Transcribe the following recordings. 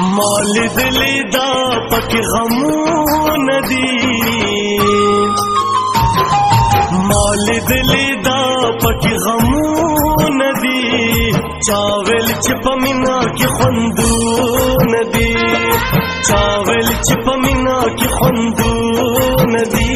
مولد لیدا پکی غمون دی مولد لیدا پکی غمون دی چاول چپ مینا کی خوندون دی چاول چپ مینا کی خوندون دی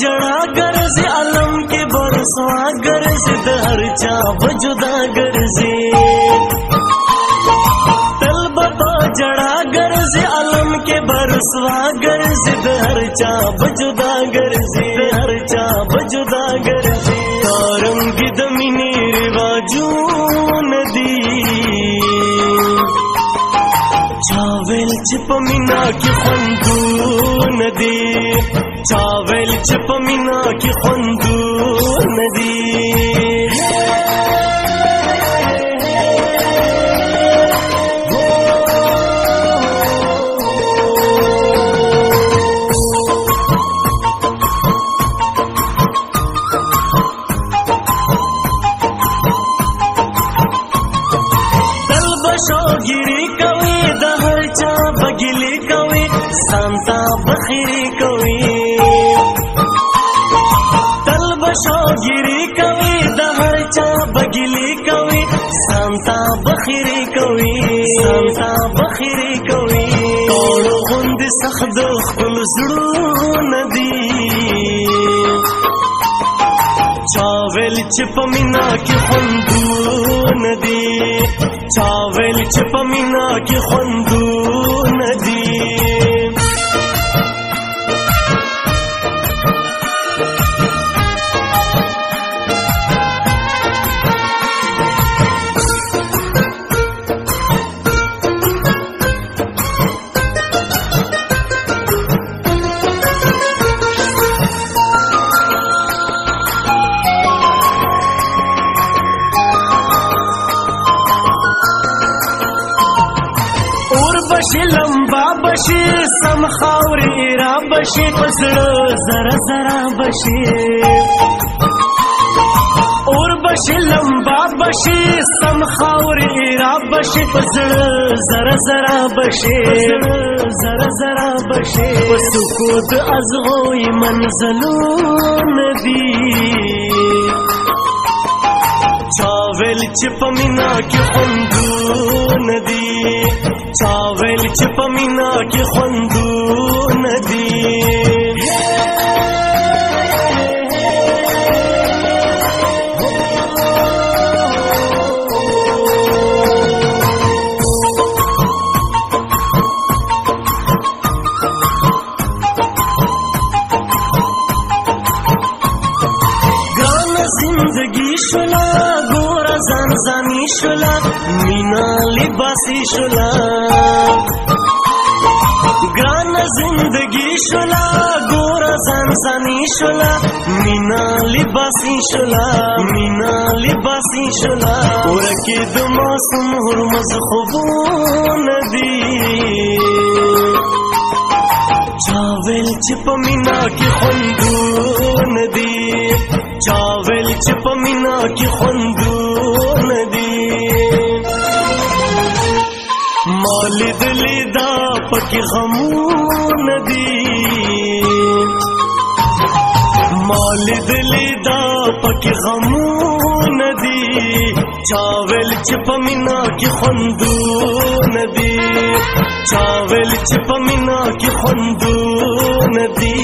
जड़ा गर्ज अलम के बरसवा गर्ज दर चा बजुदा गर्जे तलबा जड़ा गर्ज अलम के बरसवा गर्ज दर चा बजुदा गर्जे दर चा बजुदा गर्जे तारंग दमिनी रिवाजू नदी चावल चिप मीना की खुंदून दी चावल चिप मीना की खुंदून दी शौगिरी कवि दहर चा बगिली कवि सांता बखिरी कवि तलब शौगिरी कवि दहर चा बगिली कवि सांता बखिरी कवि सांता बखिरी कवि तोड़ गुंद सख्द खुल जड़ू नदी चावल चिप मीना की खुंदून दी चावल चिप मीना की खुंदून दी बशी लंबा बशी सम खावरीरा बशी पसड़ जरा जरा बशी और बशी लंबा बशी सम खावरीरा बशी पसड़ जरा जरा बशी जरा जरा बशी सुकूत अज़गोई मंज़लून दी चावल चिप मीना की खुंदून दी चावल चिप मीना की खुंदून दी ग्रान जिंदगी शुला गोरा जानजानी शुला मीना लिबासी शुला ग्रान जिंदगी शुला गोरा जानजानी शुला मीना लिबासी शुला मीना लिबासी शुला और के मौसम हुरमज खुबून दी चावल चिप मीना की खुंदून दी चावल चिप मीना की खुंदून दी मौलिद लिदा पकी गमून दी मौलिद लिदा पकी गमून दी چاول چپمینا کی خوندو ندی چاول چپمینا کی خوندو ندی